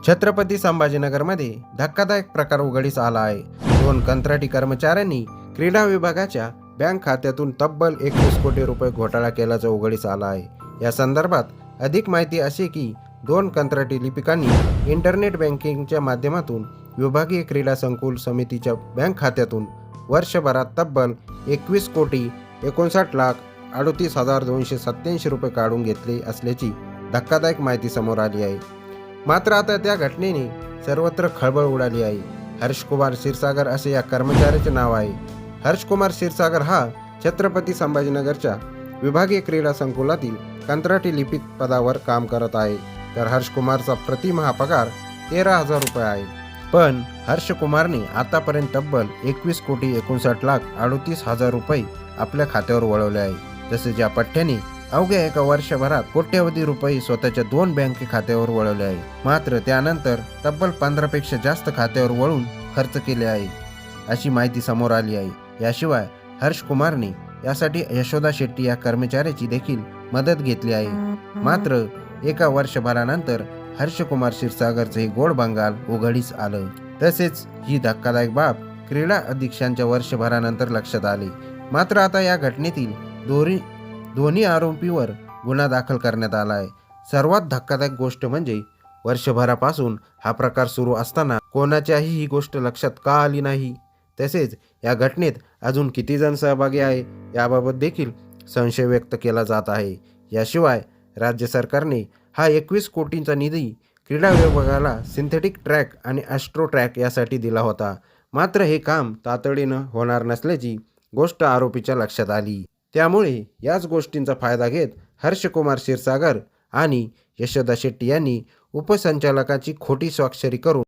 छत्रपती संभाजीनगरमध्ये धक्कादायक प्रकार उघडीस आला आहे। 2 कंत्राटी कर्मचाऱ्यांनी क्रीडा विभागाच्या बँक खात्यातून तब्बल 21 कोटी रुपये घोटाळा केल्याचं उघडीस आलं आहे। या संदर्भात अधिक माहिती अशी की 2 कंत्राटी लिपिकांनी इंटरनेट बँकिंगच्या माध्यमातून विभागीय क्रीडा संकुल समितीच्या बँक खात्यातून वर्षभरात तब्बल 21 कोटी 59,38,287 रुपये काढून घेतले असल्याची धक्कादायक माहिती समोर आली आहे। मात्र आता त्या घटनेने सर्वत्र खळबळ उडाली आहे। हर्षकुमार क्षीरसागर असे या कर्मचाऱ्याचे नाव आहे। हर्षकुमार क्षीरसागर हा छत्रपती संभाजीनगरच्या विभागीय क्रीडा संकुलातील कंत्राटी लिपिक पदावर काम करत आहे। तर हर्षकुमारचा प्रतिमाह पगार 13,000 रुपये आहे। पण हर्षकुमारने आतापर्यंत तब्बल 21 कोटी 59,38,000 रुपये आपल्या खात्यावर वळवले आहे। तसेच या पठ्ठ्याने अवघ्या एका वर्षभरात कोट्यवधी रुपये स्वतःच्या 2 बँक खात्यावर वळवले आहे। मात्र त्यानंतर तब्बल 15 पेक्षा जास्त खात्यावर वळून खर्च केले आहे अशी माहिती समोर आली आहे। याशिवाय हर्षकुमारने यासाठी यशोदा शेट्टी या कर्मचाऱ्याची देखील मदत घेतली आहे। मात्र एका वर्षभरानंतर हर्षकुमार क्षीरसागरचे हे गोड बंगाल उघडीस आलं। तसेच ही धक्कादायक बाब क्रीडा अधीक्षकांच्या वर्षभरानंतर लक्षात आली। मात्र आता या घटनेतील दोन्ही आरोपींवर गुन्हा दाखल करण्यात आला आहे। सर्वात धक्कादायक गोष्ट म्हणजे वर्षभरापासून हा प्रकार सुरू असताना कोणाच्याही ही गोष्ट लक्षात का आली नाही। तसेच या घटनेत अजून किती जण सहभागी आहे याबाबत देखील संशय व्यक्त केला जात आहे। याशिवाय राज्य सरकारने हा 21 कोटींचा निधी क्रीडा विभागाला सिंथेटिक ट्रॅक आणि ॲस्ट्रो ट्रॅक यासाठी दिला होता। मात्र हे काम तातडीनं होणार नसल्याची गोष्ट आरोपीच्या लक्षात आली। त्यामुळे याच गोष्टींचा फायदा घेत हर्षकुमार क्षीरसागर आणि यशोदा शेट्टी यांनी उपसंचालकाची खोटी स्वाक्षरी करून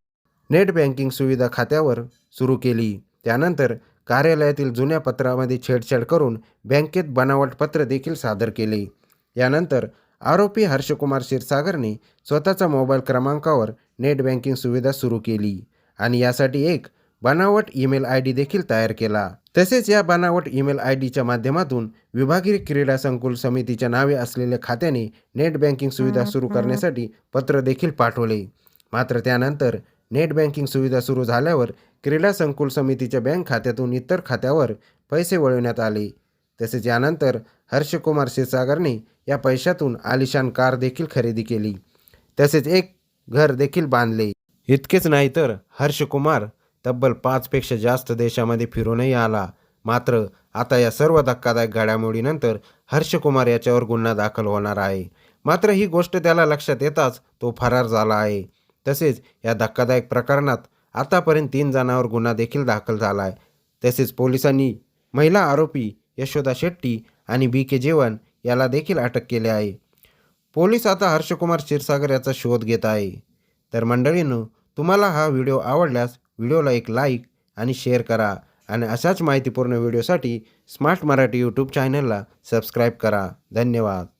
नेट बँकिंग सुविधा खात्यावर सुरू केली। त्यानंतर कार्यालयातील जुन्या पत्रामध्ये छेडछाड करून बँकेत बनावट पत्र देखील सादर केले। यानंतर आरोपी हर्षकुमार क्षीरसागरने स्वतःच्या मोबाईल क्रमांकावर नेट बँकिंग सुविधा सुरू केली आणि यासाठी एक बनावट ईमेल ID देखील तयार केला। तसेच या बनावट ईमेल IDच्या माध्यमातून विभागीय क्रीडा संकुल समितीच्या नावे असलेल्या खात्याने नेट बँकिंग सुविधा सुरू करण्यासाठी पत्र देखील पाठवले। मात्र त्यानंतर नेट बँकिंग सुविधा सुरू झाल्यावर क्रीडा संकुल समितीच्या बँक खात्यातून इतर खात्यावर पैसे वळवण्यात आले। तसेच यानंतर हर्षकुमार क्षीरसागरने या पैशातून आलिशान कार देखील खरेदी केली। तसेच एक घर देखील बांधले। इतकेच नाही तर हर्षकुमार तब्बल 5 पेक्षा जास्त देशामध्ये फिरूनही आला। मात्र आता या सर्व धक्कादायक घडामोडीनंतर हर्षकुमार याच्यावर गुन्हा दाखल होणार आहे। मात्र ही गोष्ट त्याला लक्षात येताच तो फरार झाला आहे। तसेच या धक्कादायक प्रकरणात आतापर्यंत 3 जणांवर गुन्हा देखील दाखल झाला आहे। तसेच पोलिसांनी महिला आरोपी यशोदा शेट्टी आणि BK जेवन याला देखील अटक केली आहे। पोलीस आता हर्षकुमार क्षीरसागर याचा शोध घेत आहे। तर मंडळींनो, तुम्हाला हा व्हिडिओ आवडल्यास व्हिडिओला एक लाईक आणि शेअर करा आणि अशाच माहितीपूर्ण व्हिडिओसाठी स्मार्ट मराठी यूट्यूब चॅनलला सबस्क्राईब करा। धन्यवाद।